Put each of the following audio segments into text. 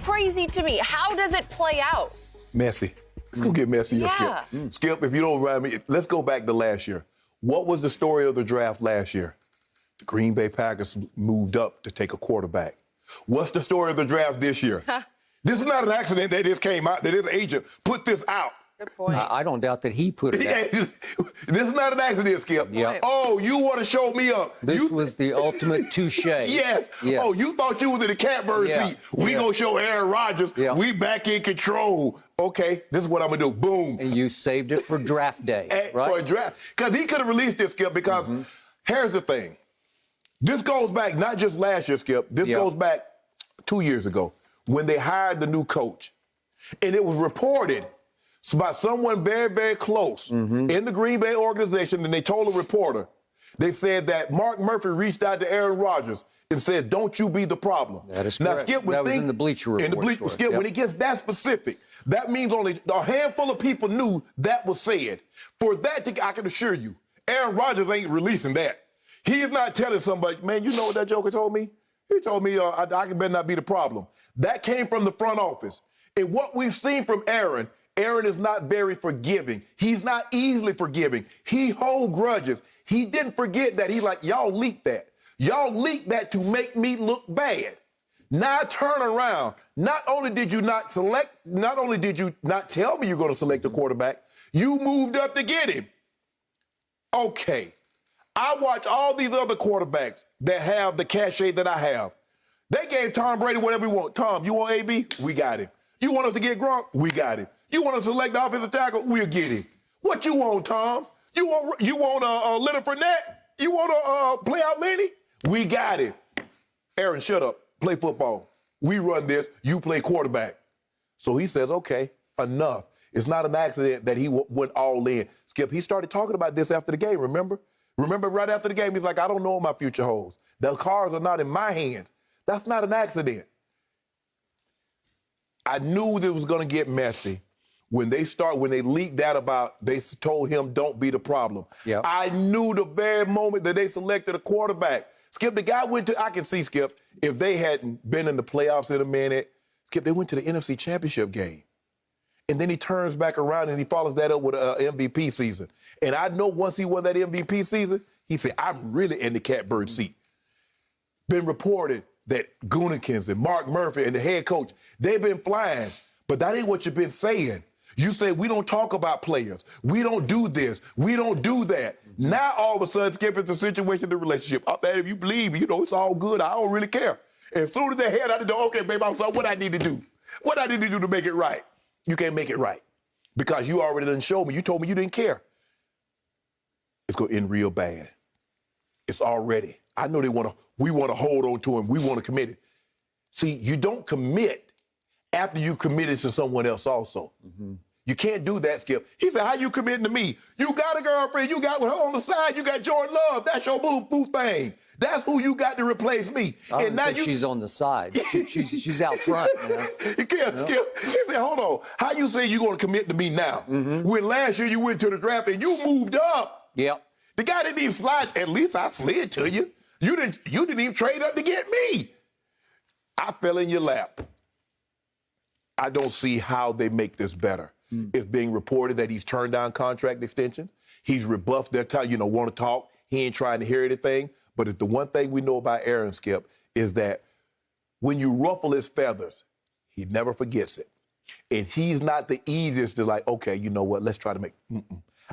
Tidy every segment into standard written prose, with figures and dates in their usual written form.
crazy to me. How does it play out? Messy. Let's go get messy here, Yeah. Skip. Skip, if you don't remind me, let's go back to last year. What was the story of the draft last year? The Green Bay Packers moved up to take a quarterback. What's the story of the draft this year? This is not an accident that this came out, that his agent put this out. Good point. I don't doubt that he put it out. This is not an accident, Skip. Yep. Oh, you want to show me up. This was the ultimate touche. Yes. Oh, you thought you was in the catbird seat. We gonna show Aaron Rodgers. Yeah. We back in control. Okay, this is what I'm gonna do. Boom. And you saved it for draft day, right? For a draft. Because he could have released this, Skip, because here's the thing. This goes back not just last year, Skip. This goes back 2 years ago when they hired the new coach. And it was reported by someone very, very close in the Green Bay organization, and they told a reporter, they said that Mark Murphy reached out to Aaron Rodgers and said, don't you be the problem. That is now, correct. Skip, That was in the Bleacher Report. Skip, when it gets that specific, that means only a handful of people knew that was said. For that, I can assure you, Aaron Rodgers ain't releasing that. He's not telling somebody, man, you know what that joker told me? He told me I better not be the problem. That came from the front office. And what we've seen from Aaron is not very forgiving. He's not easily forgiving. He holds grudges. He didn't forget that. He's like, y'all leaked that. Y'all leaked that to make me look bad. Now turn around. Not only did you not tell me you're going to select a quarterback, you moved up to get him. Okay. I watch all these other quarterbacks that have the cachet that I have. They gave Tom Brady whatever he want. Tom, you want AB? We got him. You want us to get Gronk? We got him. You want us to select the offensive tackle? We'll get him. What you want, Tom? You want Leonard Fournette? You want to play out Lenny? We got him. Aaron, shut up. Play football. We run this. You play quarterback. So he says, okay, enough. It's not an accident that he went all in. Skip, he started talking about this after the game, remember? Remember right after the game, he's like, I don't know what my future holds. The cards are not in my hands. That's not an accident. I knew this was going to get messy when they leaked that about, they told him, don't be the problem. Yep. I knew the very moment that they selected a quarterback. Skip, the guy I can see, Skip, if they hadn't been in the playoffs in a minute, Skip, they went to the NFC Championship game. And then he turns back around and he follows that up with an MVP season. And I know once he won that MVP season, he said, I'm really in the catbird seat. Been reported that Gutekunst and Mark Murphy and the head coach, they've been flying. But that ain't what you've been saying. You say, we don't talk about players. We don't do this. We don't do that. Now, all of a sudden, Skip, it's a situation, the relationship. Up there, if you believe, it's all good. I don't really care. As soon as they head out the door, okay, babe, I'm sorry, what I need to do? What I need to do to make it right? You can't make it right because you already done showed me. You told me you didn't care. It's going to end real bad. It's already. I know we want to hold on to him. We want to commit it. See, you don't commit after you committed to someone else also. You can't do that, Skip. He said, how you committing to me? You got a girlfriend. You got her on the side. You got Jordan Love. That's your boo thing. That's who you got to replace me. I don't think she's on the side. She's out front. You can't, Skip. He said, hold on. How you say you're going to commit to me now? When last year you went to the draft and you moved up. Yep. The guy didn't even slide. At least I slid to you. You didn't even trade up to get me. I fell in your lap. I don't see how they make this better. It's being reported that he's turned down contract extensions. He's rebuffed their time, want to talk. He ain't trying to hear anything. But it's the one thing we know about Aaron, Skip, is that when you ruffle his feathers, he never forgets it. And he's not the easiest to like, okay, you know what, let's try to make...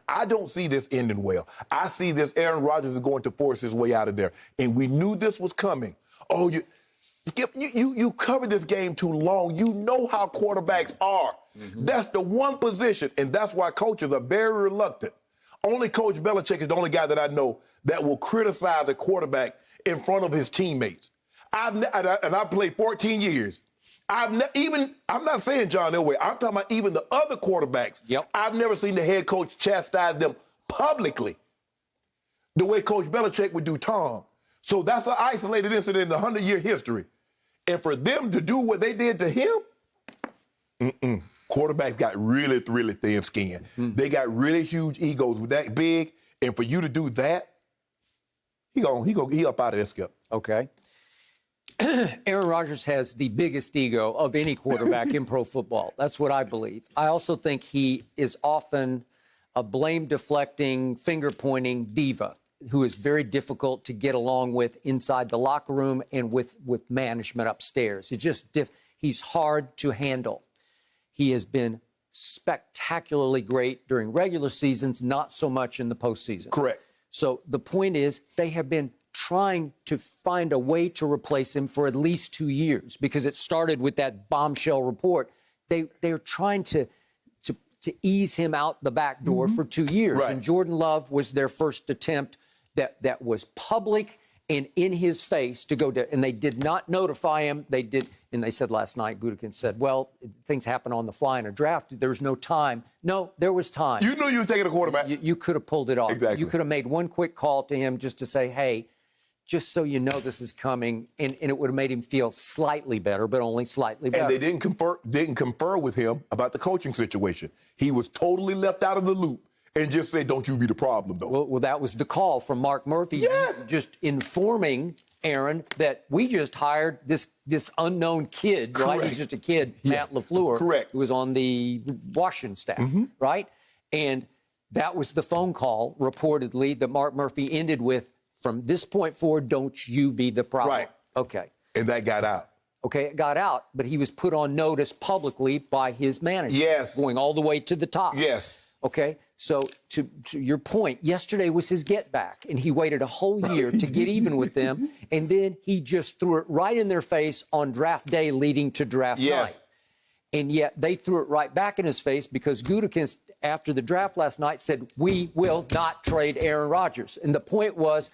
I don't see this ending well. I see this Aaron Rodgers is going to force his way out of there. And we knew this was coming. Oh, Skip, you covered this game too long. You know how quarterbacks are. That's the one position, and that's why coaches are very reluctant. Only Coach Belichick is the only guy that I know that will criticize a quarterback in front of his teammates. I played 14 years. I'm not saying John Elway. I'm talking about even the other quarterbacks. Yep. I've never seen the head coach chastise them publicly the way Coach Belichick would do Tom. So that's an isolated incident in the 100-year history. And for them to do what they did to him, quarterbacks got really, really thin skin. They got really huge egos with that big. And for you to do that, he up out of this, Skip. Okay. Aaron Rodgers has the biggest ego of any quarterback in pro football. That's what I believe. I also think he is often a blame-deflecting, finger-pointing diva who is very difficult to get along with inside the locker room and with management upstairs. It's just he's hard to handle. He has been spectacularly great during regular seasons, not so much in the postseason. Correct. So the point is they have been trying to find a way to replace him for at least 2 years because it started with that bombshell report. They're trying to ease him out the back door for 2 years. Right. And Jordan Love was their first attempt that was public and in his face to go to, and they did not notify him. They did, and they said last night, Gutekunst said, well, things happen on the fly in a draft. There was no time. No, there was time. You knew you were taking a quarterback. You could have pulled it off. Exactly. You could have made one quick call to him just to say, hey, just so you know this is coming, and it would have made him feel slightly better, but only slightly better. And they didn't confer with him about the coaching situation. He was totally left out of the loop and just said, don't you be the problem, though. Well, that was the call from Mark Murphy. Yes. Just informing Aaron that we just hired this unknown kid, right? Correct. He's just a kid, Yeah. Matt LaFleur, Correct. who was on the Washington staff, right? And that was the phone call, reportedly, that Mark Murphy ended with, from this point forward, don't you be the problem. Right. Okay. And that got out. Okay, it got out, but he was put on notice publicly by his manager. Yes. Going all the way to the top. Yes. Okay, so to your point, yesterday was his get back, and he waited a whole year to get even with them, and then he just threw it right in their face on draft day leading to draft night. And yet they threw it right back in his face because Gutekunst, after the draft last night, said, we will not trade Aaron Rodgers. And the point was,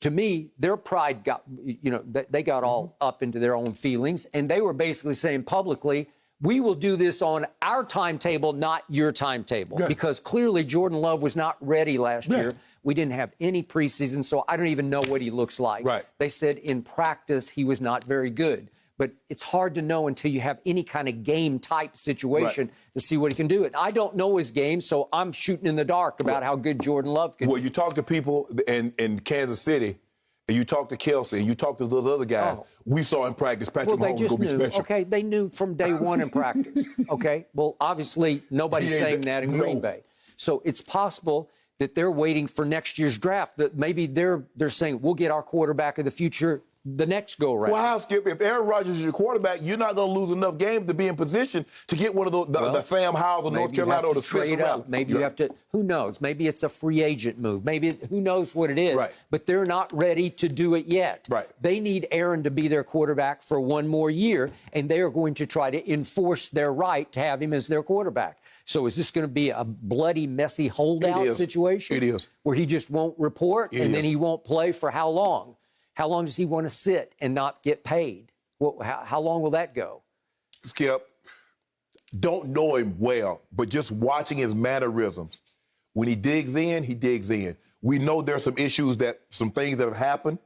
to me, their pride got, they got all up into their own feelings, and they were basically saying publicly, we will do this on our timetable, not your timetable. Yeah. Because clearly Jordan Love was not ready last year. We didn't have any preseason, so I don't even know what he looks like. Right. They said in practice he was not very good. But it's hard to know until you have any kind of game-type situation to see what he can do. And I don't know his game, so I'm shooting in the dark about how good Jordan Love can be. Well, you talk to people in Kansas City, and you talk to Kelsey, and you talk to those other guys. We saw in practice Patrick Mahomes was going to be special. Okay, they knew from day one in practice. Okay, well, obviously nobody's saying that in Green Bay. So it's possible that they're waiting for next year's draft. That maybe they're saying we'll get our quarterback of the future the next go round. Well, Skip, if Aaron Rodgers is your quarterback, you're not going to lose enough games to be in position to get one of the Sam Howells of North Carolina or the Spencer Rattler. Maybe you have to, who knows? Maybe it's a free agent move. Maybe, who knows what it is. Right. But they're not ready to do it yet. Right. They need Aaron to be their quarterback for one more year, and they are going to try to enforce their right to have him as their quarterback. So is this going to be a bloody, messy holdout situation? It is. Where he just won't report and then he won't play for how long? How long does he want to sit and not get paid? How long will that go? Skip, don't know him well, but just watching his mannerisms, when he digs in, he digs in. We know there's some issues some things that have happened,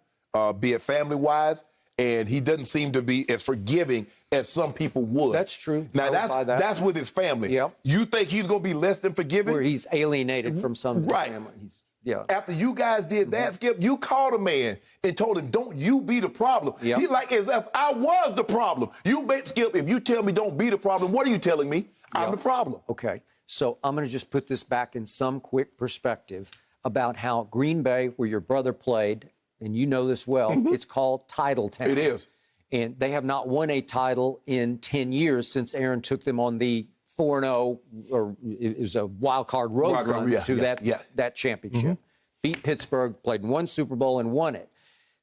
be it family-wise, and he doesn't seem to be as forgiving as some people would. That's true. Now, that's with his family. Yep. You think he's going to be less than forgiving? Where he's alienated from some of his Right. family. After you guys did that, Skip, you called a man and told him, don't you be the problem. Yep. He's like, as if I was the problem. Skip, if you tell me don't be the problem, what are you telling me? I'm the problem. Okay, so I'm going to just put this back in some quick perspective about how Green Bay, where your brother played, and you know this well, it's called Title Town. It is. And they have not won a title in 10 years since Aaron took them on the 4-0, or it was a wild card road run to that championship. Beat Pittsburgh, played in one Super Bowl and won it.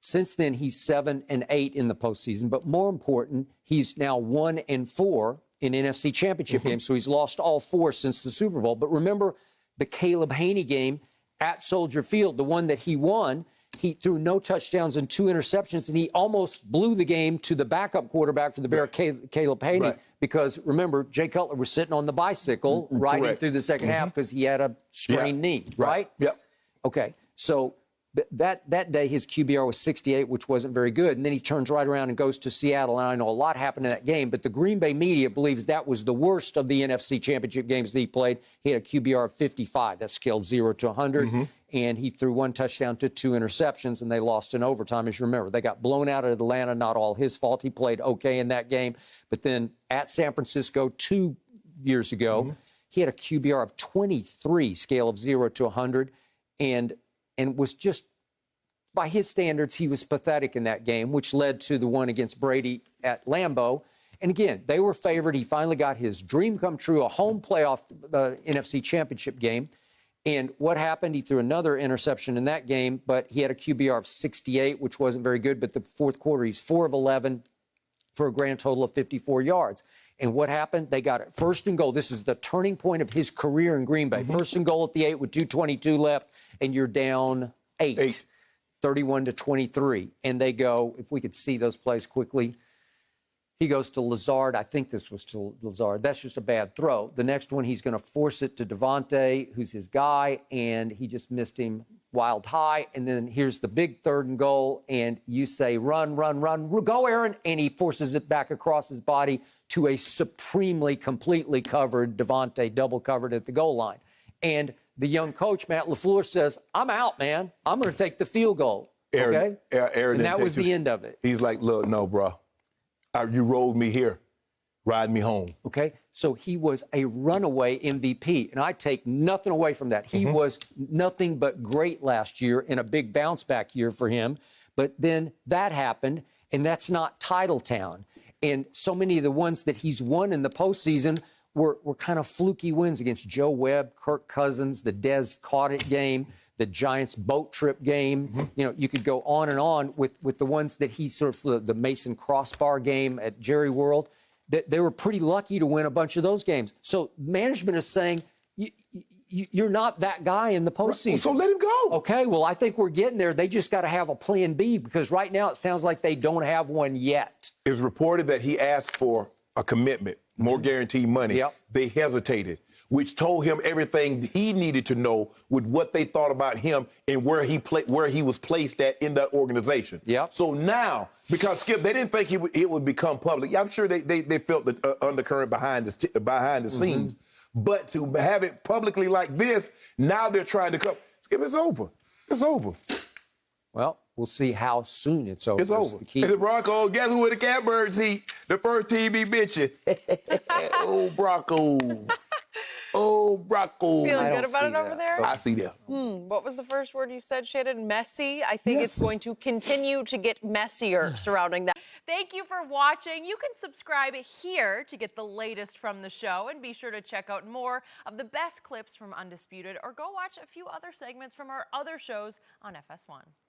Since then, he's 7-8 in the postseason. But more important, he's now 1-4 in NFC Championship games. So he's lost all 4 since the Super Bowl. But remember the Caleb Haney game at Soldier Field, the one that he won. He threw no touchdowns and 2 interceptions, and he almost blew the game to the backup quarterback for the Bears, Caleb Haney, because, remember, Jay Cutler was sitting on the bicycle riding through the second half because he had a strained knee, right? Yep. Okay, so that day his QBR was 68, which wasn't very good, and then he turns right around and goes to Seattle, and I know a lot happened in that game, but the Green Bay media believes that was the worst of the NFC Championship games that he played. He had a QBR of 55. That scaled 0 to 100, and he threw 1 touchdown to 2 interceptions, and they lost in overtime, as you remember. They got blown out at Atlanta, not all his fault. He played okay in that game. But then at San Francisco 2 years ago, he had a QBR of 23, scale of 0 to 100, and was just, by his standards, he was pathetic in that game, which led to the one against Brady at Lambeau. And again, they were favored. He finally got his dream come true, a home playoff NFC Championship game. And what happened? He threw another interception in that game, but he had a QBR of 68, which wasn't very good. But the fourth quarter, he's 4 of 11 for a grand total of 54 yards. And what happened? They got it 1st and goal. This is the turning point of his career in Green Bay. 1st and goal at the 8 with 2:22 left, and you're down 8. 31 to 23. And they go, if we could see those plays quickly, he goes to Lazard. I think this was to Lazard. That's just a bad throw. The next one, he's going to force it to Devontae, who's his guy, and he just missed him wild high. And then here's the big 3rd and goal, and you say, run, run, run, go, Aaron, and he forces it back across his body to a supremely, completely covered Devontae, double covered at the goal line. And the young coach, Matt LaFleur, says, I'm out, man. I'm going to take the field goal. Aaron, okay? Aaron, and that was the end of it. He's like, look, no, bro. You rolled me here. Ride me home. Okay? So he was a runaway MVP, and I take nothing away from that. He was nothing but great last year and a big bounce-back year for him. But then that happened, and that's not Titletown. And so many of the ones that he's won in the postseason were kind of fluky wins against Joe Webb, Kirk Cousins, the Dez Caught-It game, the Giants boat trip game. You know, you could go on and on with the ones that he sort of, the Mason Crossbar game at Jerry World. They were pretty lucky to win a bunch of those games. So management is saying, you're not that guy in the postseason. So let him go. Okay, well, I think we're getting there. They just got to have a plan B, because right now it sounds like they don't have one yet. It was reported that he asked for a commitment, more guaranteed money. Yep. They hesitated, which told him everything he needed to know with what they thought about him and where he was placed at in that organization. Yep. So now, because Skip, they didn't think it would become public. Yeah, I'm sure they felt the undercurrent behind the scenes. But to have it publicly like this, now they're trying to come. Skip, it's over. It's over. Well, we'll see how soon it's over. It's over. The key. And the Broncos, guess who the Catbirds eat? The first team he mentioned. Oh, Broncos. Oh, Broncos. Feeling good about it over there? I see that. What was the first word you said, Shannon? Messy? I think it's going to continue to get messier surrounding that. Thank you for watching. You can subscribe here to get the latest from the show, and be sure to check out more of the best clips from Undisputed, or go watch a few other segments from our other shows on FS1.